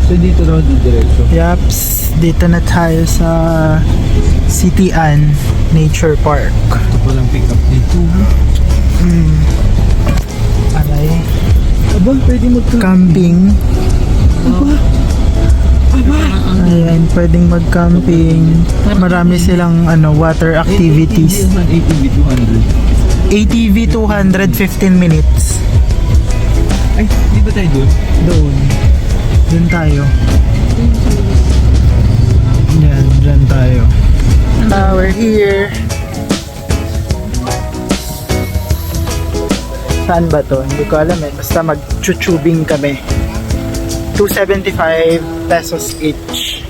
So dito na diretso. Yaps, dito na tayo sa City Ann Nature Park. Ito po lang pick up dito. Aray. Aba, pwede Camping. Ayan, pwedeng mag-camping. Marami silang water activities. ATV 200. ATV 200, 15 minutes. Ay, di ba tayo doon? Doon tayo. Yan, dyan tayo. We're here. Saan ba to? Hindi ko alam eh. Basta mag-tubing kami. 275 pesos each.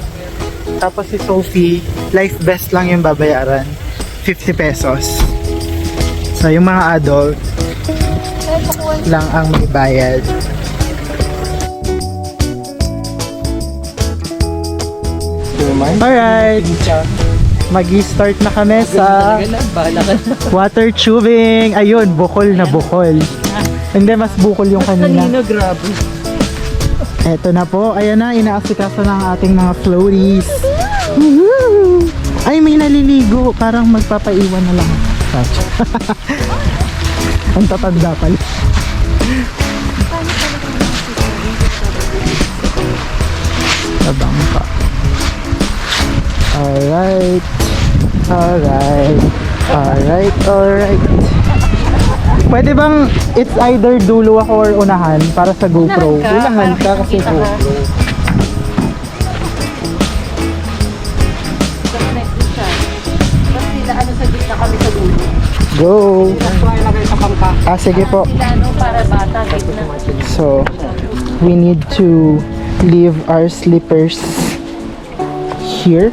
Tapos si Sophie, life best lang yung babayaran. 50 pesos. So yung mga adult lang ang may bayad. Alright, mag-start na kami sa water tubing. Ayun, bukol na bukol. Hindi, mas bukol yung kanina. Grabe. Eto na po, ayan na, inaasikaso ng ating mga floaties. Woohoo! Ay, may naliligo. Parang magpapaiwan na lang. Ang tatanda pala. Tabang pa. Alright. Pwede bang it's either dulo ako or unahan para sa GoPro? Unahan ka kasi GoPro. Ano sa gitna kami sa dulo. Go! Sa pangka. Sige po. Para bata gitna. So, we need to leave our slippers here.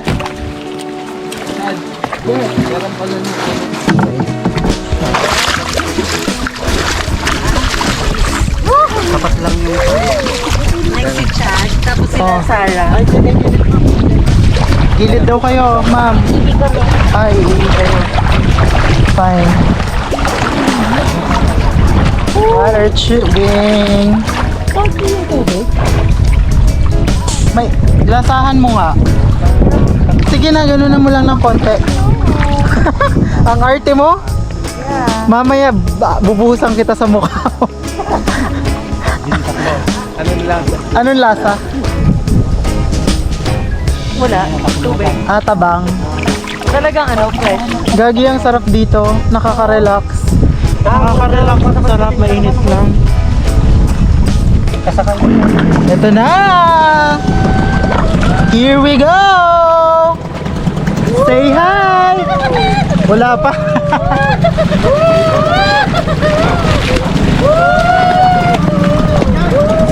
Tapat lang yung Next si Chad, tapos si Sarah. Gilid daw kayo, ma'am. Ay, fine. Water tubing. May, lasahan mo nga. Sige na, ganunan mo lang ng konti. Ang arte mo? Mamaya, bubuhusan kita sa mukha mo. Anong lasa? Anong lasa? Wala, tubig. Tabang. Talagang fresh. Gagi, ang sarap dito. Nakaka-relax. Nakaka-relax. Sarap, mainit lang. Ito na! Here we go! Say hi! Wala pa.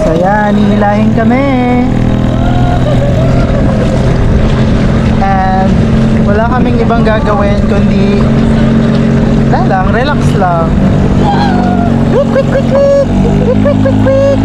So yan, hinilahin kami. And wala kaming ibang gagawin kundi lang, relax lang. Quick, quick, quick, quick! Quick, quick, quick, quick!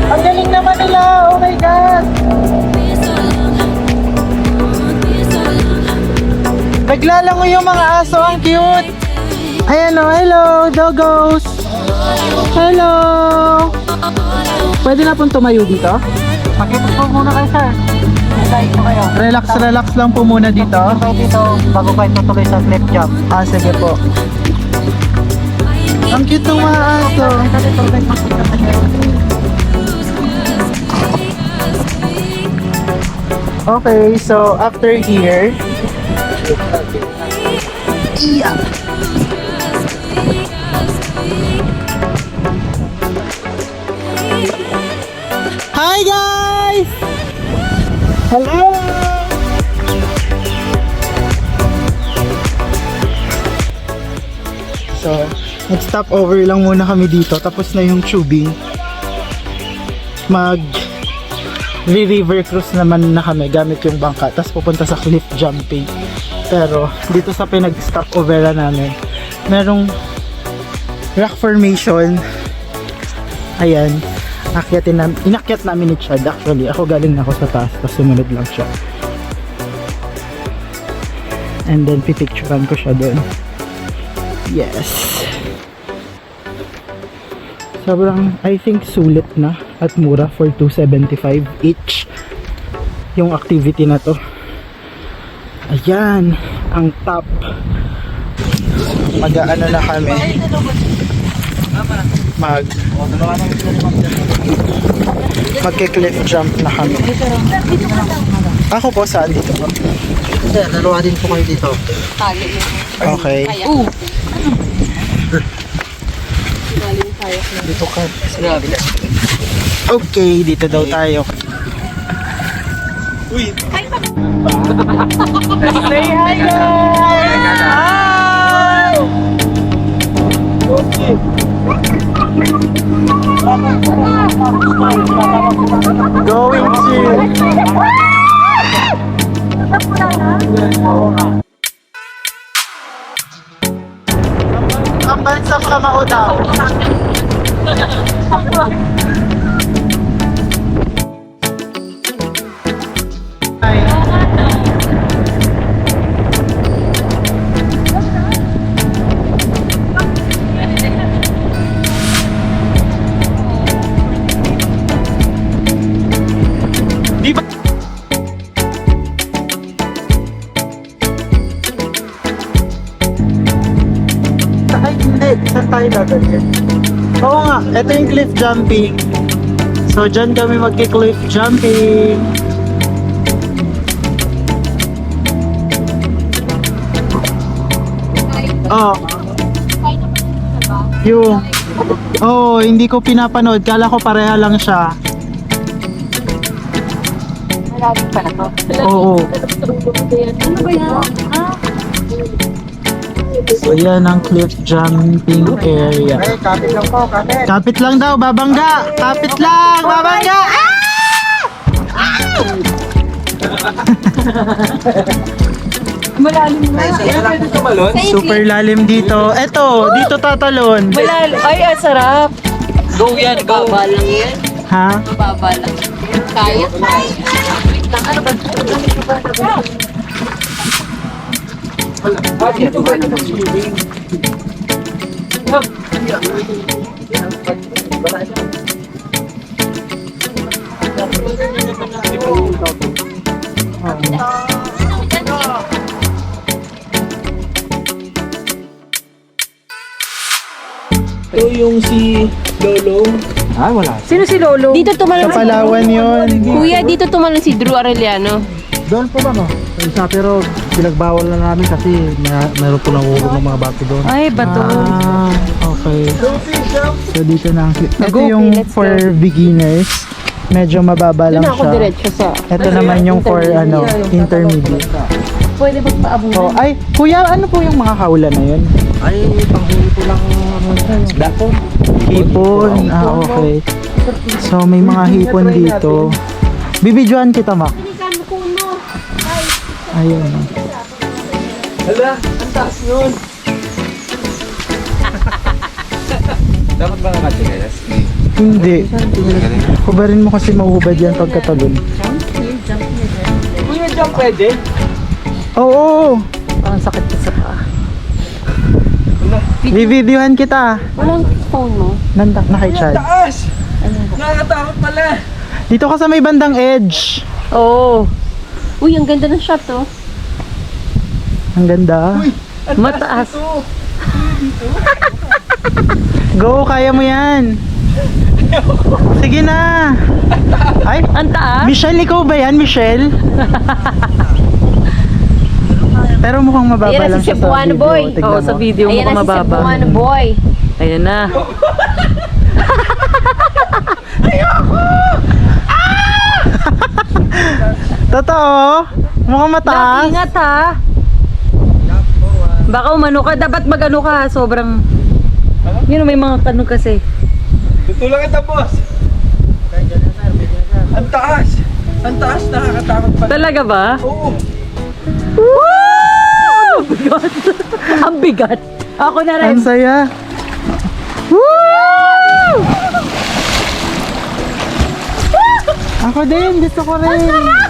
Ang galing naman nila! Oh my God! Naglalango yung mga aso, ang cute! Ayan o, hello, doggos! Hello! Pwede na pong tumayo dito? Pakipag po muna kayo, sir. Exercise po kayo. Relax lang po muna dito. Kayo dito, bago kayo tutuloy sa cliff jump. Ah, sige po. Ang cute ng mga aso. Okay, so after here, hi guys! Hello! So, nag-stop over lang muna kami dito. Tapos na yung tubing. River cruise naman na kami gamit yung bangka. Tapos pupunta sa cliff jumping. Pero, dito sa pinag-stop over namin, merong rock formation. Ayan. Inakyat namin ni Chad actually. Ako galing na ako sa taas. Tapos sumunod lang siya. And then, pipicturean ko siya doon. Yes. Sobrang, I think, sulit na at mura for $275 each yung activity na to. Ayan, ang top. Mag-ano na kami. Magke-cliff jump na kami. Ako po, saan dito? Sir, dalawa din po kayo dito. Okay. Dito ka. Sinabi na. Okay, dito daw tayo. Uy! Say hi guys! Hi! Okay. Going to... Ang bansang kamao daw. Ay. Di ba? Ay, hindi. Saan tayo dadalhin? Oo nga, ito yung cliff jumping. So, dyan kami magki-cliff jumping. Oh. Yung. Oh, hindi ko pinapanood. Kala ko pareha lang siya. Malalim pa na to. Oo. Ano ba yan? So, yan ang cliff jumping area. Ay, kapit lang po, kapit. Kapit lang daw, babangga! Kapit lang, babangga! Malalim na. Super lalim dito. Eto, dito tatalon. Malalim. Ay, ang sarap. Go yan, go. Baba lang yan. Ha? Baba lang. Kaya. Wait lang, ano ba? Ito yung si Lolo. Ah, wala. Sino si Lolo? Dito Sa tumalon si Palawan yun. Kuya, dito tumalon si Drew Arellano. Doon po ba no? Isa pero pinagbawal na namin kasi meron po nanguhulog ng mga bato doon. Ay, bato. Ah, okay. So dito na ang cliff. Ito Go, yung let's for beginners. Medyo mababa lang Doon ako siya. diretso sa... Ito naman yung for intermediate. Pwede magpaabunan. Oh, ay, kuya, ano po yung mga hawla na yun? Ay, panghuli ko lang dako. Hipon. Ah, okay. So, may mga hipon dito. Bibidyoan kita, Mac. Ayun. Hala, ang taas nun. Dapat ba nakatigalas? Hindi. Hubarin mo kasi mahuhubad yan pagkatalon. Kuya, jump pwede? Oo. Parang sakit ka sa paa. Bibidyohan kita. Walang phone mo? Nakay-chat. Taas! Nakakatakot pala. Dito ka sa may bandang edge. Oo. Uy, ang ganda ng shot oh. Ang ganda. Mataas. Go, kaya mo yan. Sige na. Ay, Ang taas? Michelle, ikaw ba yan, Michelle? Pero mukhang mababa Ayan na lang si siya sa Cebuano video. boy. Tignan Oo, mo. sa video Ayan mukhang na si mababa. Cebuano boy. Ayan na. Totoo? Mukhang mataas. Ingat ha. Baka umano ka. Dapat magano ka. Sobrang... Yun, may mga kanog kasi. Tutulong kita, boss. Ang taas. Ang taas, nakakatakot pala. Talaga ba? Oo. Woo! Ang bigat. Ang bigat. Ako na rin. Ang saya. Woo! Ako din, gusto ko rin.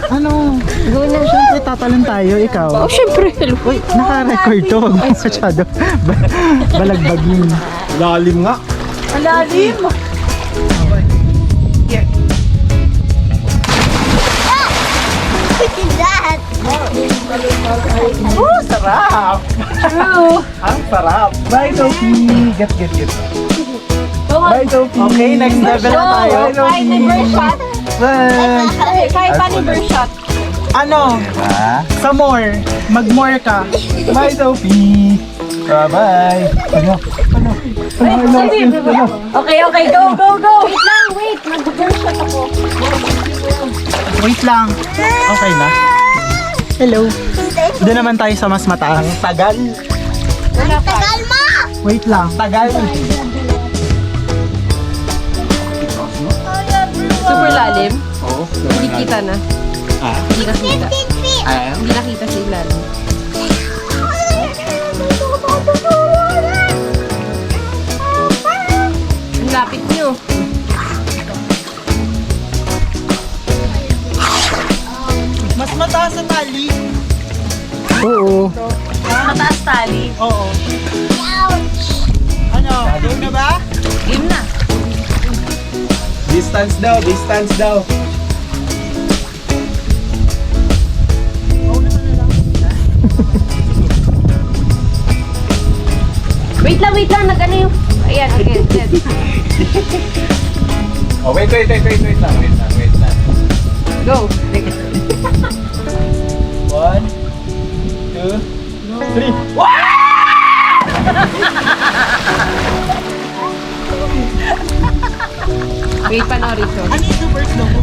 Ano? Siyempre tatalon tayo, ikaw. Oh, syempre. Uy, naka-record to. Huwag mo masyado balagbagin. Lalim nga. Alalim. Sarap. True. Ang sarap. Bye, Sophie. Get. Bye, Sophie. Okay, next level na tayo. Kahit may bird shot. Bye. Kahit pa ni bird shot. Ano? Sa more. Mag-more ka. Bye, Sophie. Bye-bye. Okay, go. Wait lang, wait. Mag-bird shot ako. Wait lang. Okay na. Hello. Doon naman tayo sa mas mataas. Tagal. Tagal mo! Wait lang. Tagal. Super lalim. Oo. Hindi kita na. Ah. Hindi ka kita. 15 feet! Hindi nakita sa ilalim. Ang lapit niyo. Mas mataas sa tali. Oo. Mataas tali. Oo. Ano? Game na ba? Game na. Distance daw. Wait lang. Nag-ano yung... Ayan, okay. Oh, wait lang. Go. 1, 2, 3. Wait, panoorin ko. Ano yung super slow mo?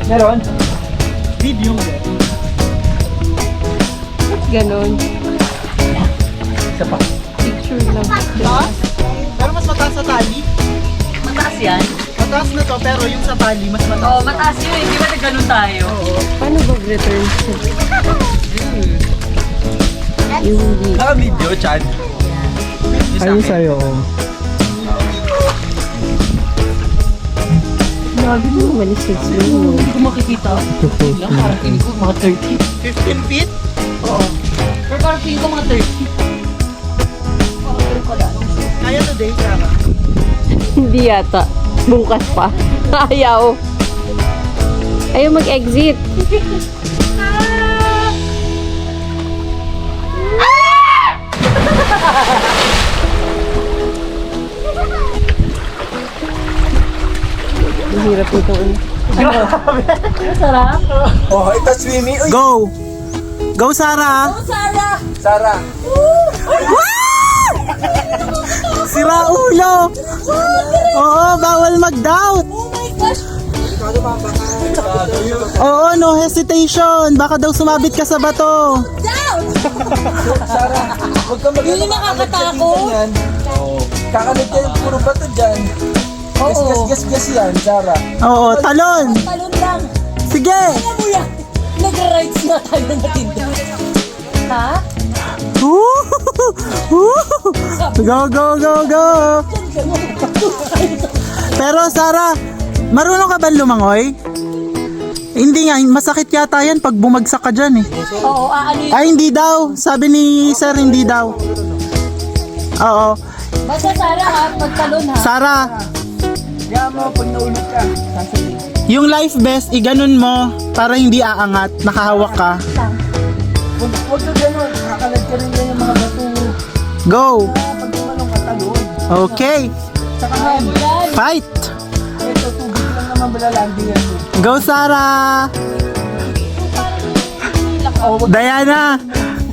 Meron? Video. Ganon. Isa pa. Picture lang. Mataas? Pero mas mataas sa tali. Mataas yan? Mataas na to, pero yung sa tali, mas mataas. Oo, mataas yun. Hindi ba nagganon tayo? Paano mag-return? Yung hindi. Naka-video, Chad. Ayun sa'yo. Grabe mo, malisis yun. Hindi ko makikita. Parang feeling ko mga 30. 15 feet? Pero parang feeling ko mga 30. Kaya today, Sarah. Hindi yata. Bukas pa. Ayaw. Ayaw mag-exit. Ang hirap nito. Masarap. Oh, ito swimming. Uy, Go! Go, Sarah! Sarah. Sira ulo! Oo, bawal mag-doubt! Oo, no hesitation! Baka daw sumabit ka sa bato! Sarah, huwag ka mag-ano. Hindi nakakatakot. Oo. Kakanod ka yung puro bato dyan. Gas yan, Sarah. Oo, talon! Talon lang. Sige! Nag-rides na tayo ng matindi. Ha? Go, go, go, go! Pero Sarah, marunong ka ba lumangoy? Hindi nga, masakit yata yan pag bumagsak ka dyan eh. Oo, ano yun? Ay, hindi daw. Sabi ni sir, hindi daw. Oo. Basta Sarah ha, pagtalon ha. Sarah, Kaya mo, pag naulog ka, sasabihin. yung life vest, iganon mo para hindi aangat. Nakahawak ka. Huwag ka gano'n, kakalag ka rin yan yung mga bato. Go! Pag tumalong ka, talon. Okay. Saka man, Fight! ito, tubig lang naman malalanding yan. Go, Sarah! Diana,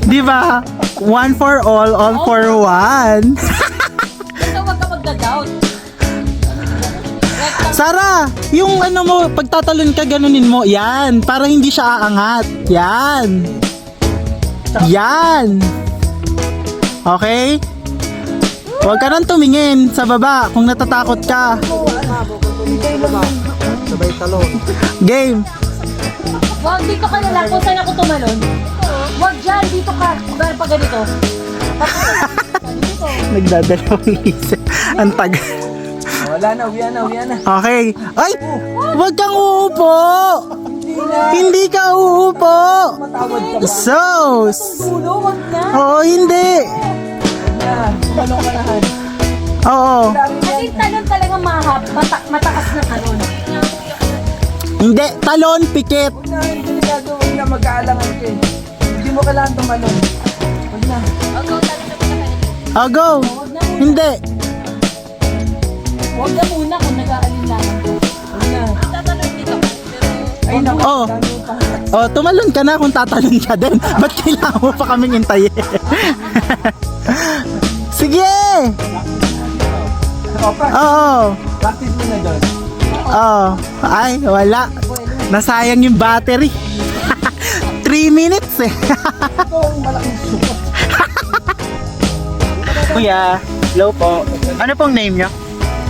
di ba? One for all for one. Basta huwag ka magda-doubt. Sarah, yung ano mo, pagtatalon ka, ganunin mo. Yan, para hindi siya aangat. Yan. Yan. Okay? Huwag ka nang tumingin sa baba kung natatakot ka. Sabay talon. Game. Huwag dito ka na lang kung saan ako tumalon. Huwag dyan, dito ka. Huwag pa ganito. Nagdadalawang isip. Ang tagal. Wala na, uwian na, uwian na. Okay. Ay! Huwag kang uupo! Hindi ka uupo! Matawad ka ba? Sos! Ulo, huwag na. Oo, hindi. Na, tumalong ka na, Han. Oo. Kasi talon talaga mahap. Matakas na talon. Hindi. Talon, pikit. Huwag na, hindi delikado, huwag na mag-aalangan ka eh. Hindi mo kailangan tumalong. Huwag na. Oh, go. Hindi. Huwag na muna kung nag-aalinlangan ko. Huwag na. Tatalon dito. Ay, naku, Oh. dami yung pangat. Oh, tumalon ka na kung tatalon ka din. Ba't kailangan mo pa kaming intayin? Sige! Opa, Oo. practice mo na doon. Oh. Ay, wala. Nasayang yung battery. 3 minutes eh. Ito ang malaking sukat. Kuya, hello po. Ano pong name nyo?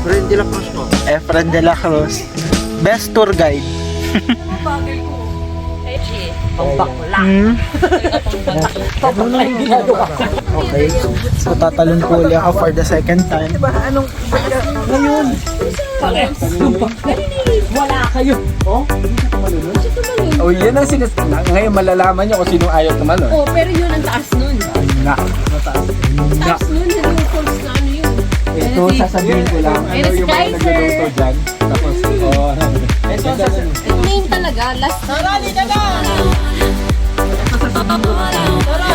Friend de la Cruz po. Efren de la Cruz. Best tour guide. Hmm? Okay. So tatalon po ulit ako for the second time. Diba, anong, ngayon? Wala kayo. Oh, yun ang ngayon malalaman nyo kung sinong ayaw tumalon. Oh, pero yun ang taas nun. Na. Taas nun, yung falls na ano yun. Ito, sasabihin ko lang. Ano yung mga nagluluto dyan. Tapos, oh. Ito, sasabihin. Main talaga, last. Tara, dito na! Tara!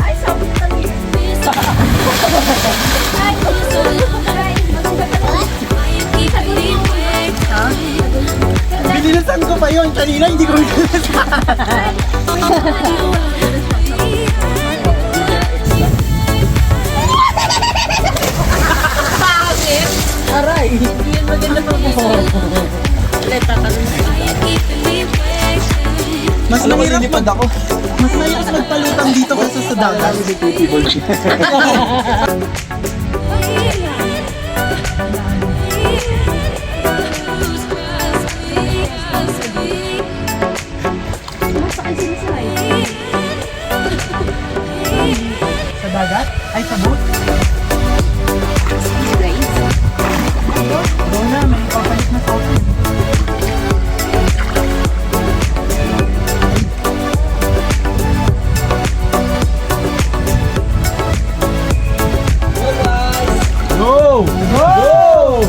Ay, sabi ko kanina. Binilisan ko pa yun. Kanina hindi ko binilisan. Aray! Hindi yan maganda pang Ulit, tatanong. Mas mahirap ako. Mas mahirap magpalutang dito kasi sa dagat. Sa dagat? Ay, sa boat? Doon na, may papalit na coffee. Go! Go!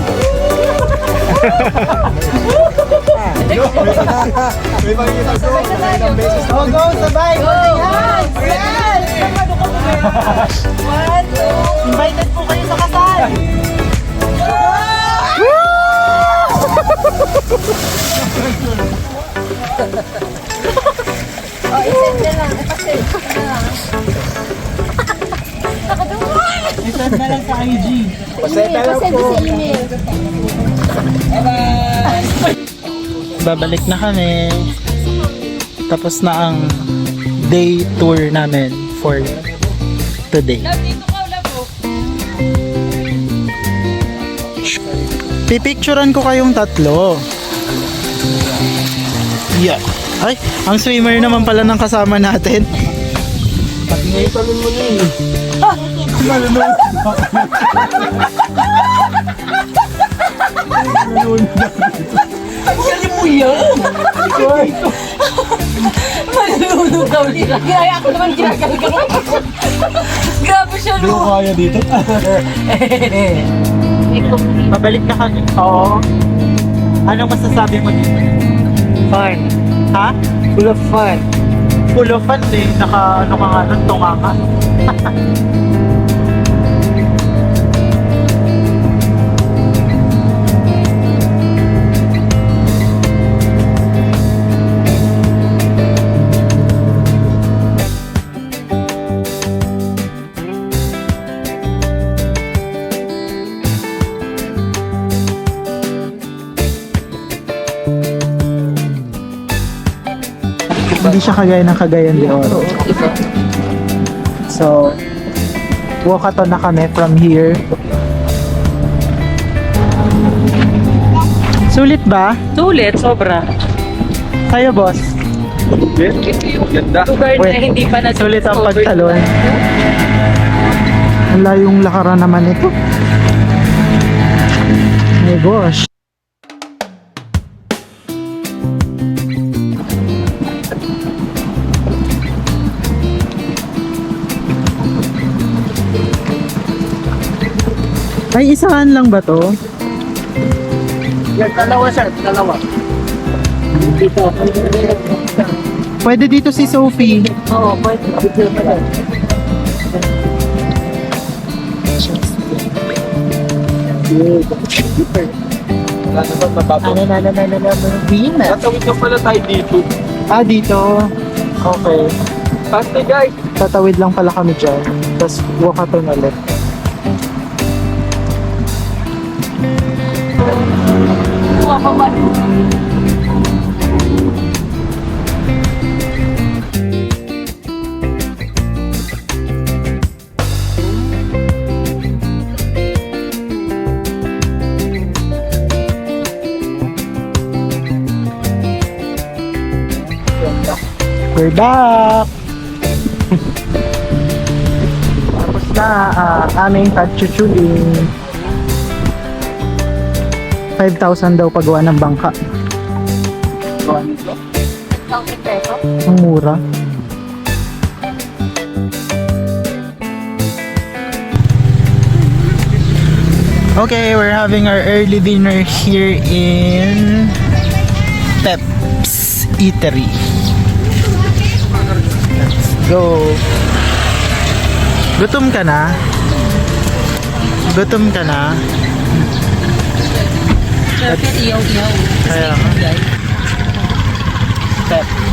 May makikita ko. Oh, go! Sabay! Yan! Yan! Invited po kayo sa kasal! Oh, isend na lang. Ipasend. I-send na lang sa IG. Pasenta lang po. Sa email. Babalik na kami. Tapos na ang day tour namin for today. Pipicturean ko kayong tatlo. Yeah. Ay, ang swimmer naman pala ng kasama natin. Pati ngayon talon mo na eh. Galing mo yan! Malulunod daw nila. Kaya ako naman ginagagal. Grabe siya, Hindi ko no? kaya dito. Pabalik na kami. Oo. Anong masasabi mo dito? Fun. Ha? Full of fun. Full of fun eh. Naka, ano ka nga nun, tunga ka. Hindi siya kagaya ng Cagayan de Oro. So, walkathon na kami from here. Sulit ba? Sulit, sobra. Kayo, boss? Ganda. Lugar na Wait. hindi pa na Sulit ang pagtalon. Ang layong lakaran naman ito. My gosh. Ay, isahan lang ba to? Yan, dalawa sir, dalawa. Pwede dito si Sophie. Oo, pwede. Wala naman mababaw. Tatawid ka pala tayo dito. Ah, dito. Okay. Pasti guys. Tatawid lang pala kami dyan. Tapos walkathon ulit. We're back! Tapos na aming pagchuchuling. 5,000 daw pagawa ng bangka. Ang mura. Okay, we're having our early dinner here in Peps Eatery. Let's go. Gutom ka na? Gutom ka na? Iyaw-iyaw. Kaya Peps.